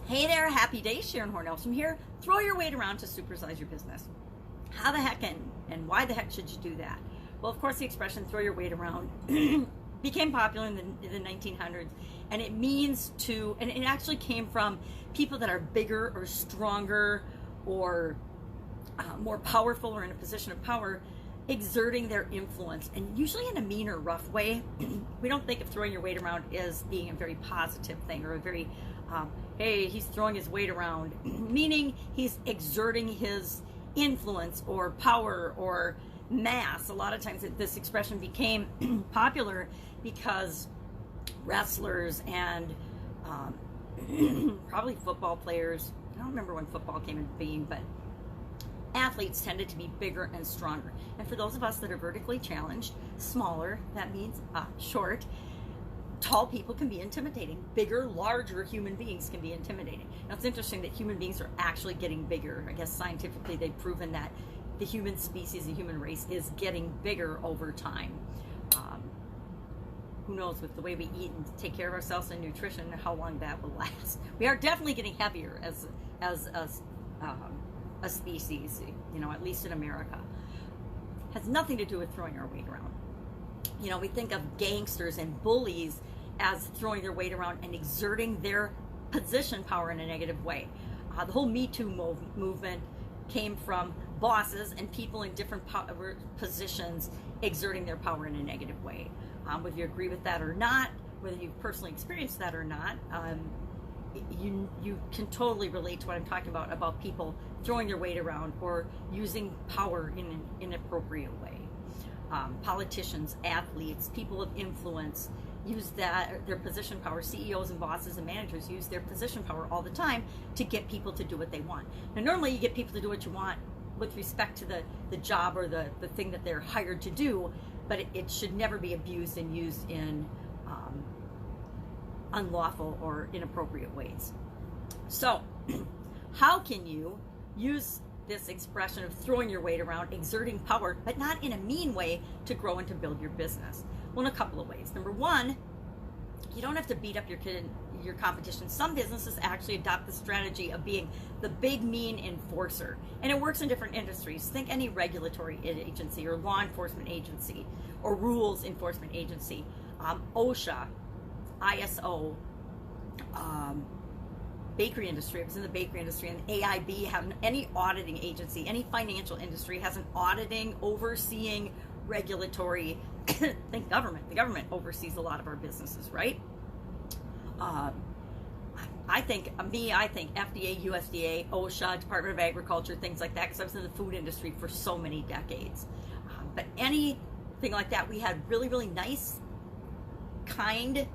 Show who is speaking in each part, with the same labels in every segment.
Speaker 1: Hey there, happy day, Sharon Horne-Ellstrom here. Throw your weight around to supersize your business. How the heck and why the heck should you do that? Well, of course, the expression throw your weight around became popular in the 1900s, and it means to, and it actually came from people that are bigger or stronger or more powerful or in a position of power, exerting their influence, and usually in a mean or rough way. We don't think of throwing your weight around as being a very positive thing or a very, hey, he's throwing his weight around, meaning he's exerting his influence or power or mass. A lot of times this expression became popular because wrestlers and probably football players, I don't remember when football came into being, but athletes tended to be bigger and stronger. And for those of us that are vertically challenged, smaller, that means short, tall people can be intimidating. Bigger, larger human beings can be intimidating. Now, it's interesting that human beings are actually getting bigger. I guess scientifically they've proven that the human species, the human race, is getting bigger over time. Who knows, with the way we eat and take care of ourselves and nutrition, how long that will last. We are definitely getting heavier as a species, you know, at least in America. Has nothing to do with throwing our weight around. You know, we think of gangsters and bullies as throwing their weight around and exerting their position power in a negative way. The whole Me Too movement came from bosses and people in different positions exerting their power in a negative way. Whether you agree with that or not, whether you've personally experienced that or not, you can totally relate to what I'm talking about people throwing their weight around or using power in an inappropriate way. Politicians, athletes, people of influence use their position power. CEOs and bosses and managers use their position power all the time to get people to do what they want. Now, normally you get people to do what you want with respect to the job or the thing that they're hired to do, but it should never be abused and used in unlawful or inappropriate ways. So, how can you use this expression of throwing your weight around, exerting power, but not in a mean way, to grow and to build your business? Well, in a couple of ways. Number one, you don't have to beat up your competition. Some businesses actually adopt the strategy of being the big, mean enforcer. And it works in different industries. Think any regulatory agency or law enforcement agency or rules enforcement agency. OSHA, ISO, bakery industry. I was in the bakery industry, and AIB, any auditing agency, any financial industry has an auditing, overseeing, regulatory, think government. The government oversees a lot of our businesses, right? I think FDA, USDA, OSHA, Department of Agriculture, things like that, because I was in the food industry for so many decades. But anything like that, we had really, really nice, kind,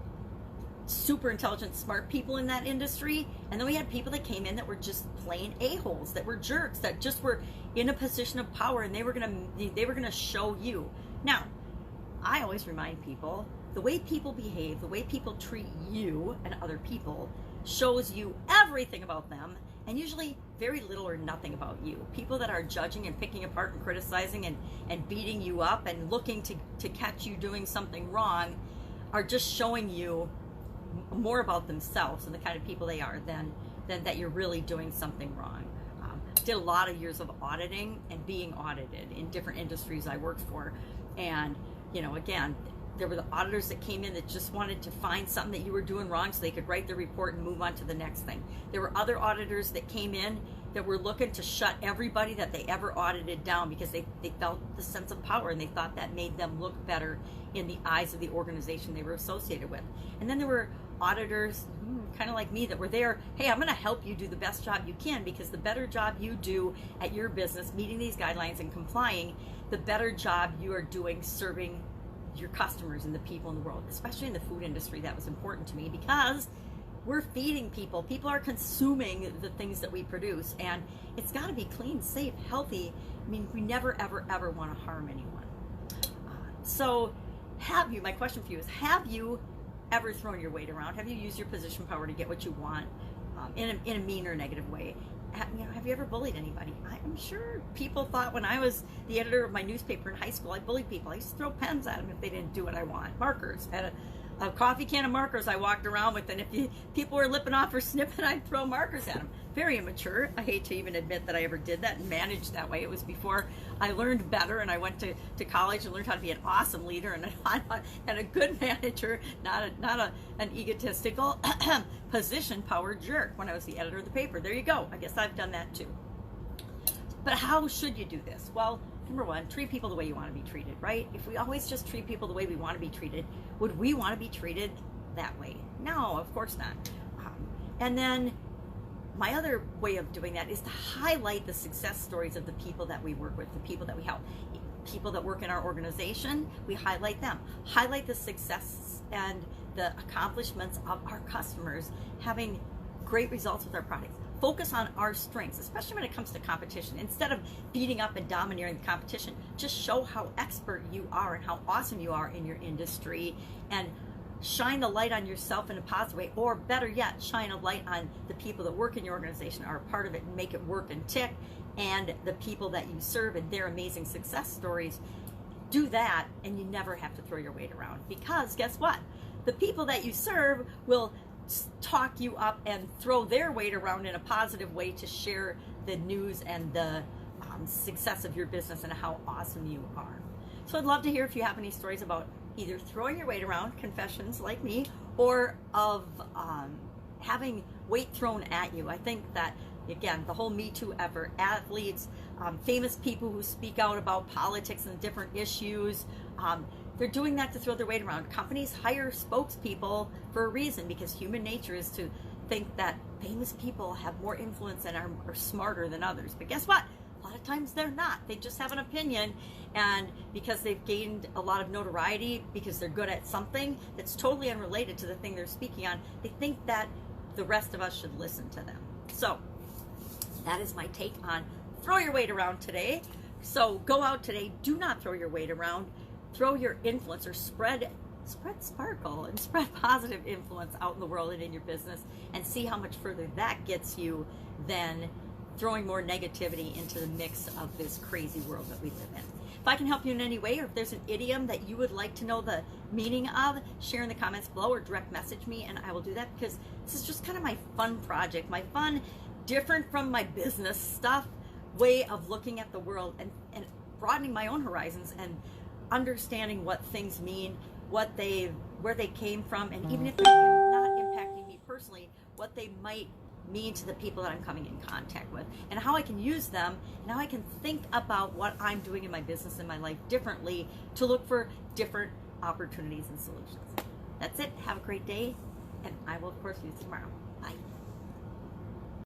Speaker 1: super intelligent, smart people in that industry, and then we had people that came in that were just plain a-holes, that were jerks, that just were in a position of power, and they were gonna show you. Now, I always remind people, the way people behave, the way people treat you and other people shows you everything about them, and usually very little or nothing about you. People that are judging and picking apart and criticizing and beating you up and looking to catch you doing something wrong are just showing you more about themselves and the kind of people they are than that you're really doing something wrong. Did a lot of years of auditing and being audited in different industries I worked for, and you know, again, there were the auditors that came in that just wanted to find something that you were doing wrong so they could write their report and move on to the next thing. There were other auditors that came in that were looking to shut everybody that they ever audited down because they felt the sense of power and they thought that made them look better in the eyes of the organization they were associated with. And then there were auditors, kind of like me, that were there, hey, I'm going to help you do the best job you can, because the better job you do at your business, meeting these guidelines and complying, the better job you are doing serving your customers and the people in the world. Especially in the food industry, that was important to me, because we're feeding people. People are consuming the things that we produce, and it's got to be clean, safe, healthy. I mean, we never, ever, ever want to harm anyone. So my question for you is, have you ever thrown your weight around? Have you used your position power to get what you want in a mean or negative way? Have you ever bullied anybody? I'm sure people thought when I was the editor of my newspaper in high school, I bullied people. I used to throw pens at them if they didn't do what I want. Markers. Had a coffee can of markers I walked around with, and if people were lipping off or snipping, I'd throw markers at them. Very immature. I hate to even admit that I ever did that and managed that way. It was before I learned better, and I went to college and learned how to be an awesome leader and a good manager, not an egotistical position power jerk when I was the editor of the paper. There you go. I guess I've done that too. But how should you do this? Well, number one, treat people the way you want to be treated, right? If we always just treat people the way we want to be treated, would we want to be treated that way? No, of course not. And then my other way of doing that is to highlight the success stories of the people that we work with, the people that we help. People that work in our organization, we highlight them. Highlight the success and the accomplishments of our customers having great results with our products. Focus on our strengths, especially when it comes to competition. Instead of beating up and domineering the competition, just show how expert you are and how awesome you are in your industry, and shine the light on yourself in a positive way, or better yet, shine a light on the people that work in your organization, are a part of it, and make it work and tick, and the people that you serve and their amazing success stories. Do that, and you never have to throw your weight around, because guess what? The people that you serve will talk you up and throw their weight around in a positive way to share the news and the success of your business and how awesome you are. So I'd love to hear if you have any stories about either throwing your weight around, confessions like me, or of having weight thrown at you. I think that, again, the whole Me Too effort, athletes, famous people who speak out about politics and different issues, they're doing that to throw their weight around. Companies hire spokespeople for a reason, because human nature is to think that famous people have more influence and are smarter than others. But guess what? A lot of times they're not. They just have an opinion, and because they've gained a lot of notoriety, because they're good at something that's totally unrelated to the thing they're speaking on, they think that the rest of us should listen to them. So that is my take on throw your weight around today. So go out today, do not throw your weight around. Throw your influence, or spread sparkle and spread positive influence out in the world and in your business, and see how much further that gets you than throwing more negativity into the mix of this crazy world that we live in. If I can help you in any way, or if there's an idiom that you would like to know the meaning of, share in the comments below or direct message me, and I will do that, because this is just kind of my fun project, my fun, different from my business stuff, way of looking at the world and broadening my own horizons and understanding what things mean, where they came from, and even if they're not impacting me personally, what they might mean to the people that I'm coming in contact with, and how I can use them, and how I can think about what I'm doing in my business and my life differently to look for different opportunities and solutions. That's it. Have a great day, and I will, of course, see you tomorrow. Bye.